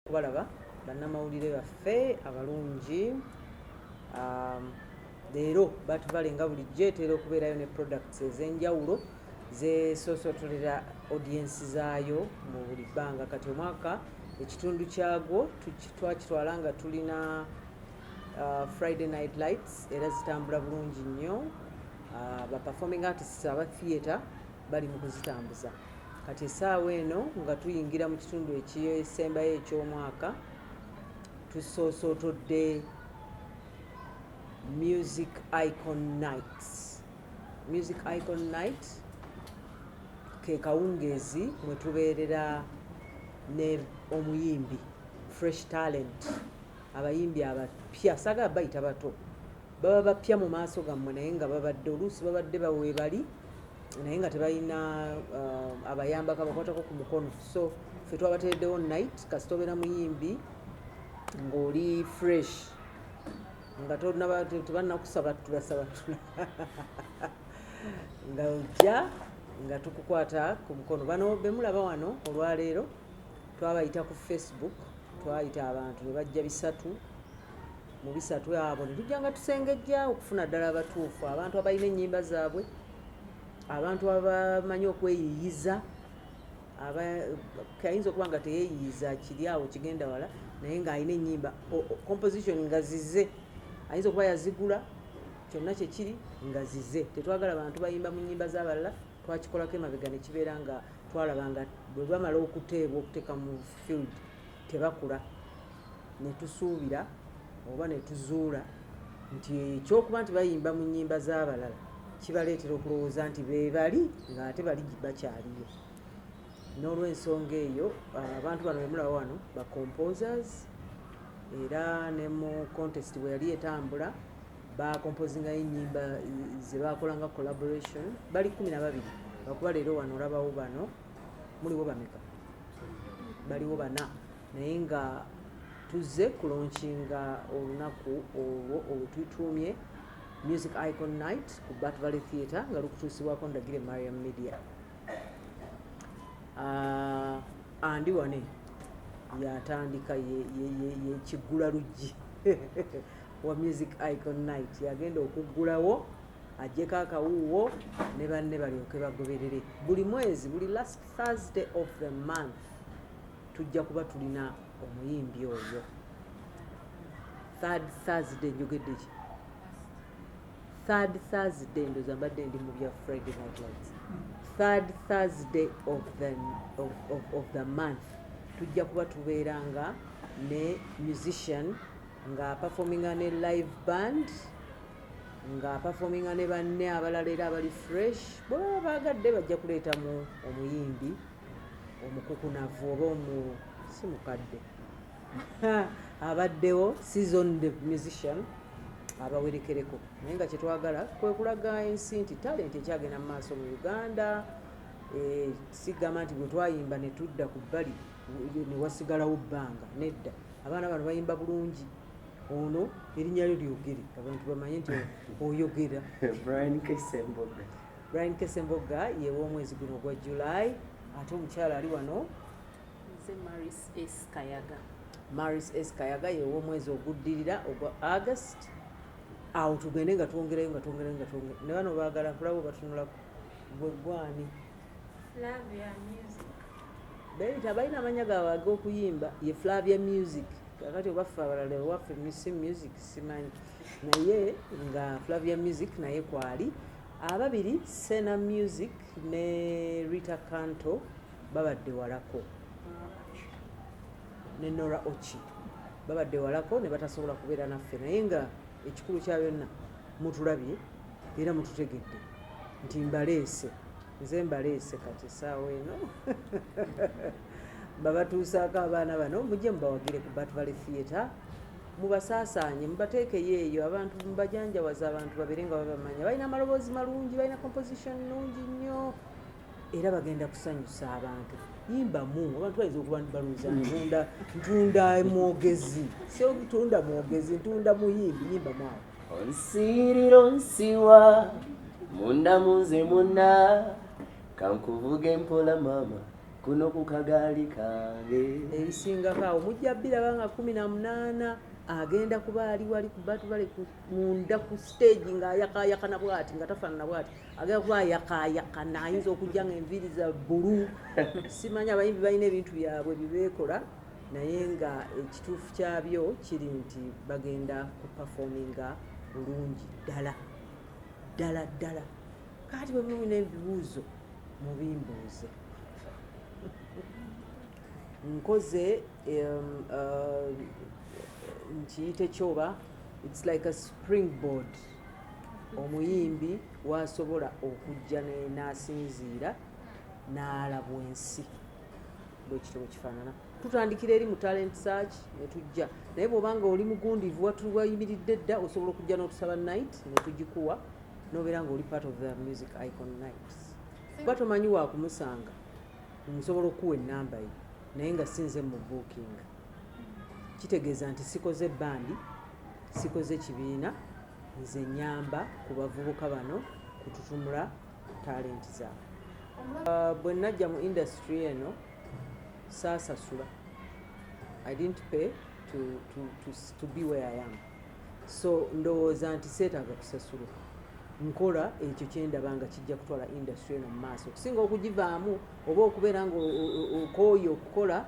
kubalaba bannamawulire baffe abalungi. Leero batuvale nga bulijjo etera okubeerayo ne products ez'enjawulo zesoosotolera audience zaayo mu buli bbanga. Kati omwaka ekitundu kyagwo twakitwala nga tulina Friday Night Lights era zitambula bulungi nnyo. Ba performing artists aba theatre bali mu kuzitambuza. Kati essaawa eno nga tuyingira mu kitundu ekisembayo eky'omwaka tusoosotodde Music Icon Nights. Music Icon Night ke kawungeezi mwe tubeerera ne omuyimbi fresh talent, abayimbi abapya, saagala bayita bato, baba bapya mu maaso gammwe naye nga babadde oluusi babadde bawe bali naye nga tebalina abayambako abakwatako ku mukono. So ffe twabatereddewo night kasita obeera muyimbi ng'oli fresh nga tebannakusaba tulasabatula nga ojja nga tukukwata ku mukono. Bano be mulaba wano olwaleero twabayita ku Facebook, twayita abantu ne bajja 3 mu 3 abo ne tujja nga tusengejja okufuna ddala abatuufu, abantu abalina ennyimba zaabwe, abantu abamanyi okweyiyiza, kayinza okuba nga teyeeyiyiza kiri awo kigenda wala naye ng'alina ennyimba composition nga zize, ayinza okuba yazigula kyonna kyekiri nga zize. Tetwagala bantu bayimba mu nnyimba z'abalala, twakikolako emabega ne kibeera nga twalaba nga bwe bamala okuteebwa okuteeka mu field tebakula, ne tusuubira oba ne tuzuula nti ekyokuba nti bayimba mu nnyimba z'abalala kibaleetera okulowooza nti be bali ng'ate bali bakyaliyo. N'olw'ensonga eyo abantu bano be mulaba wano ba composers, era ne mu contest bwe yali etambula bakompozingayo ennyimba ze bakola nga collaboration. Bali 12 bakuba leero wano olabawo bano, muliwo bameka? Baliwo 4 naye nga tuzze kulonkinga olunaku olwo olwetutuumye Music Icon Night ku Bat Valley Theatre nga lukutuusibwako Ndagire Mariam Media. Andi wane yatandika yekiggula luggi wa Music Icon Night, yagenda okuggulawo ajjeko akawuuwo ne banne balyoke bagoberere. Buli mwezi, buli last Thursday of the month tujja kuba tulina omuyimbi oyo. Third Thursday njogedde ki? Third Thursday ndoza mbadde ndi mu bya Friday Night Lights. Third Thursday of the month tujja kuba tubeeranga ne musician nga performinga ne live band, nga performinga ne banne abalala era abali fresh. Bwe baagadde bajja kuleetamu omuyimbi omukukunavu oba si mukadde abaddewo seasoned musician abawerekereko. Naye nga kyetwagala kwe kulaga ensi nti talent ekyagenda mu maaso mu Uganda. Sigamba nti bwe twayimba ne tudda ku bbali ne wasigalawo bbanga, nedda. Abaana bano bayimba bulungi. Ono erinnya lyo lyogere abantu bamanye nti oyogera. Brian Kesemboga ye w'omwezi guno ogwa July. Ate omukyala ali wano Maris S. Kayaga ye w'omwezi oguddirira ogwa August. Awo tugende nga twongerayo nga twongerayo. Ne bano baagala kulabo batunula gwe gwani Flavia Music. Beita balina amanya gaabwe ag'okuyimba ye Flavia Music. Kakati obaffe abalala ewaffe music simanyi naye nga Flavia Music naye kwali. Ababiri Sena Music ne Rita Kanto babadde walako ne Nora Ochi babadde walako ne batasobola kubeera naffe, naye nga ekikulu kya byonna mutulabye era mututegedde nti mbaleese, nze mbaleese. Kati essaawa eno babatuusaako abaana bano mujje mubawagire ku Bat Valley Theatre, mubasaasaanye mubateekeyo eyo, abantu mubajanjawaza, abantu babeere nga babamanya. Balina amaloboozi malungi, balina composition nnungi nnyo era bagenda kusanyusa abantu. Yimbamu, abantu bayinza okuba balowooza ntunda mwogezi, si okutunda mwogezi, ntunda muyimbi. Yimbamu awo. Onsiriro nsiwa munda munze munna kankuvuge mpola mama kuno ku kagaali kange ebisingako awo mujja biraba nga 18 agenda kuba ali wali ku batubale munda ku stage ng'ayakaayakana bw'ati nga tafaanana bw'ati agenda kuba ayakaayakana ayinza okujja ng'enviiri za bbulu simanya abayimbi balina ebintu byabwe byebeekola naye nga ekituufu kyabyo kiri nti bagenda kupafominga bulungi ddala kati bwe mulina ebibuuzo mubimbuuze nkoze nkiyite kyoba it's like a springboard omuyimbi wasobola okujja n'asinziira n'alabwa ensi bwe kityo bwe kifaanana tutandikira eri mu talent search ne tujja naye bw'obanga oli mugundivu watuwayimiridde dda osobola okujja n'otusaba night ne tugikuwa n'obeera ng'oli part of the music icon nights kuba tomanyi waakumusanga nsobola okuwa ennamba ye naye nga sinze mu booking kitegeeza nti sikoze bandi sikoze kibiina nze nyamba ku bavubuka bano kututumula talenti zaabwe bwe najja mu industry eno saasasula I didn't pay to be where I am so ndowooza nti seetaaga kusasula nkola ekyo kyendaba nga kijja kutwala industry eno mu maaso okusinga okugivaamu oba okubeera nga okooye okukola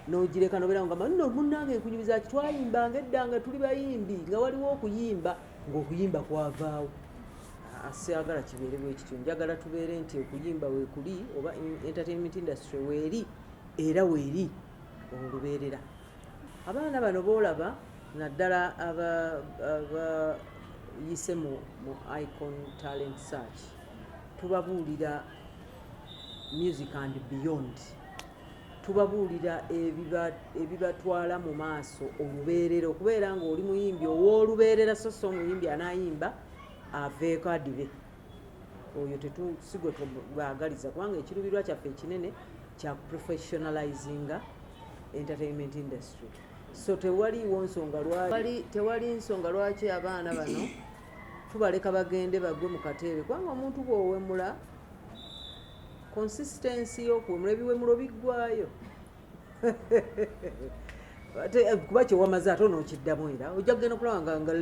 n'ogireka nobeera nga nno munnange enkunyumiza ki twayimbanga edda nga tuli bayimbi nga waliwo okuyimba ng'okuyimba kwavaawo asagala kibeere bwe kityo njagala tubeere nti okuyimba weekuli oba entertainment industry weeri era weeri olubeerera abaana bano boolaba naddala abayise mu icon talent search tubabuulira music and beyond tubabuulira ebibatwala mu maaso olubeerera okubeera ng'oli muyimbi ow'olubeerera so so omuyimbi anaayimba aveeko adibe oyo tetusigwe tubaagaliza kubanga ekirubirwa kyaffe ekinene kya professionalizinga entertainment industry so tewali nsonga lwaki abaana bano tubaleka bagende bagwe mu kateebe kubanga omuntu bw'owemula consistency y'okuwemula ebiwemulo biggwayo kuba kyewamaze ate onookiddamu era ojja kugenda okulaba nga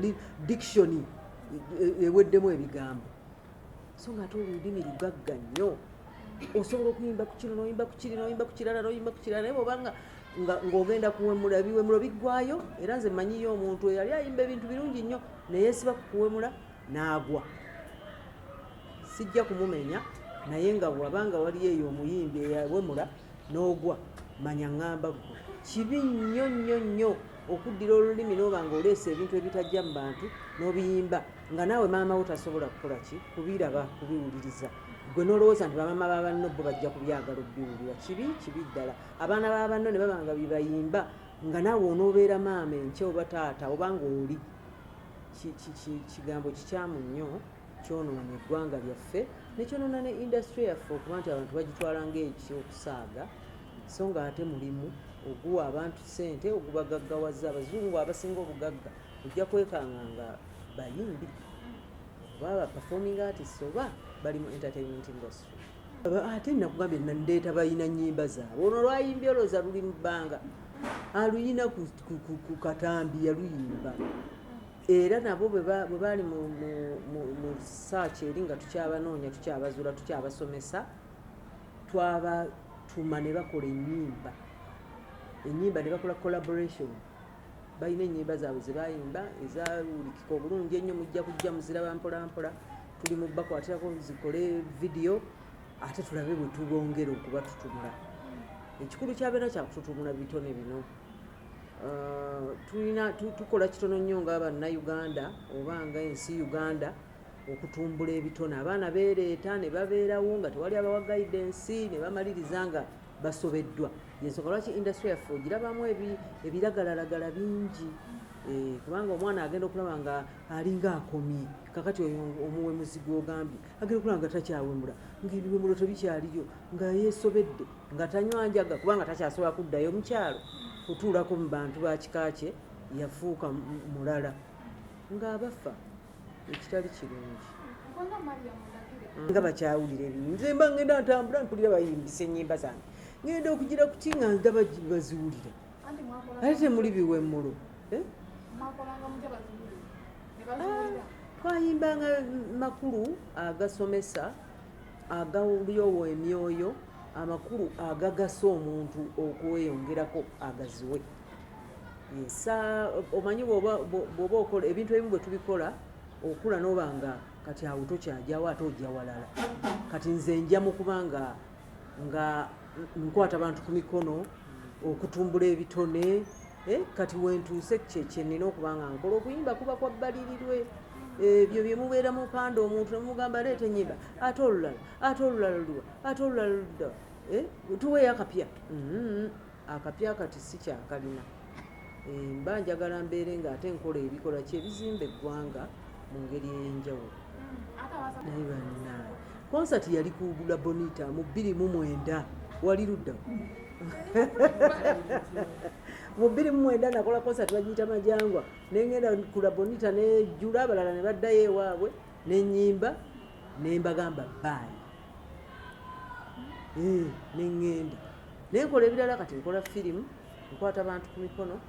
diction eweddemu ebigambo so nga ate olulimi lugagga nnyo osobola okuyimba ku kino noyimba ku kiri noyimba ku kirala noyimba ku kirala naye bwobanga ng'ogenda kuwemula ebiwemulo biggwayo era nze mmanyiyo omuntu eyali ayimba ebintu birungi nnyo neyeesiba ku kuwemula n'agwa sijja kumumenya naye nga bwabanga wali eyo omuyimbi eyawemula n'ogwa manya ŋŋamba gwe kibi nnyo nnyo nnyo okuddira olulimi n'oba ng'oleesa ebintu ebitajja mu bantu n'obiyimba nga naawe maama wo tasobola kukola ki kubiraba kubiwuliriza gwe n'olowooza nti bamaama babanno bo bajja kubyagala okubiwulira kibi ddala abaana babanno ne baba nga bibayimba nga naawe onoobeera maama enkya oba taata oba ng'oli kigambo kikyamu nnyo kyonoona eggwanga lyaffe nekyonoona ne industry yaffe okuba nti abantu bagitwala ng'ekyokusaaga so nga ate mulimu oguwa abantu ssente ogubagaggawaza abazungu abasinga obugagga ojja kwekanga nga bayimbi oba performing artists oba bali mu entertainment industry ate nakugambye nandeeta balina nnyimba zaabwe ono lwayimbye olooza luli mu bbanga aluyina ku katambi yaluyimba era nabo bwe baali mu search eri nga tukyabanoonya tukyabazuula tukyabasomesa twabatuma ne bakola ennyimba ne bakola collaboration balina ennyimba zaabwe ze bayimba ezawulikika obulungi ennyo mujja kujja muziraba mpolampola tuli mu bakwatirako zikole video ate tulabe bwe tubongera okuba tutumula ekikulu kyabeera kyakututumula bitone bino tukola kitono nnyo ng'abannayuganda oba nga ensi Uganda okutumbula ebitone abaana beereeta ne babeerawo nga tewali abawa guidance ne bamaliriza nga basobeddwa yensonga lwaki industry yaffe ogirabamu ebiragalalagala bingi kubanga omwana agenda okulaba nga alinga akomye kakati oyo omuwemuzi gw'ogambye agenda okulaba nga takyawemula ng'ebiwemulo tebikyaliyo nga yeesobedde nga tanywa njaga kubanga takyasobola kuddayo mu kyalo kutuulako mu bantu ba kika kye yafuuka mulala ng'abafa ekitali kirungi nga bakyawulira ebintu nze mba ngenda ntambula mpulira bayimbisa ennyimba zange ngenda okugira kuti nga ndaba baziwulira ate temuli biwemmulo. Twayimbanga makulu agasomesa agawulyowo emyoyo, amakulu agagasa omuntu okweyongerako agaziwe. Omanyi bw'oba okola ebintu ebimu bwe tubikola okula n'oba nga kati awo tokyajyawo ate ojja walala. Kati nze nja mu kubanga nga nkwata abantu ku mikono okutumbula ebitone, kati wentuuse kyekye nnina okuba nga nkola. Okuyimba kuba kwa bbalirirwe, ebyo bye mubeera mupanda omuntu ne mugamba leeta ennyimba ate olulala ate olulala luwa ate olulala ludda, tuweeyo akapya. Akapya kati si kyakalina. Mba njagala mbeere nga ate nkola ebikola kyebizimba eggwanga mu ngeri ey'enjawulo. Naye bannaye konsati yali ku La Bonita mu 2009 wali luddawo. Mu 2009 nakola konsati bagiyita Majangwa, nengenda ku La Bonita nejjula, abalala ne baddayo ewaabwe, nenyimba nembagamba baayi. Nengenda nenkola ebirala, kati nkola firimu, nkwata abantu ku mikono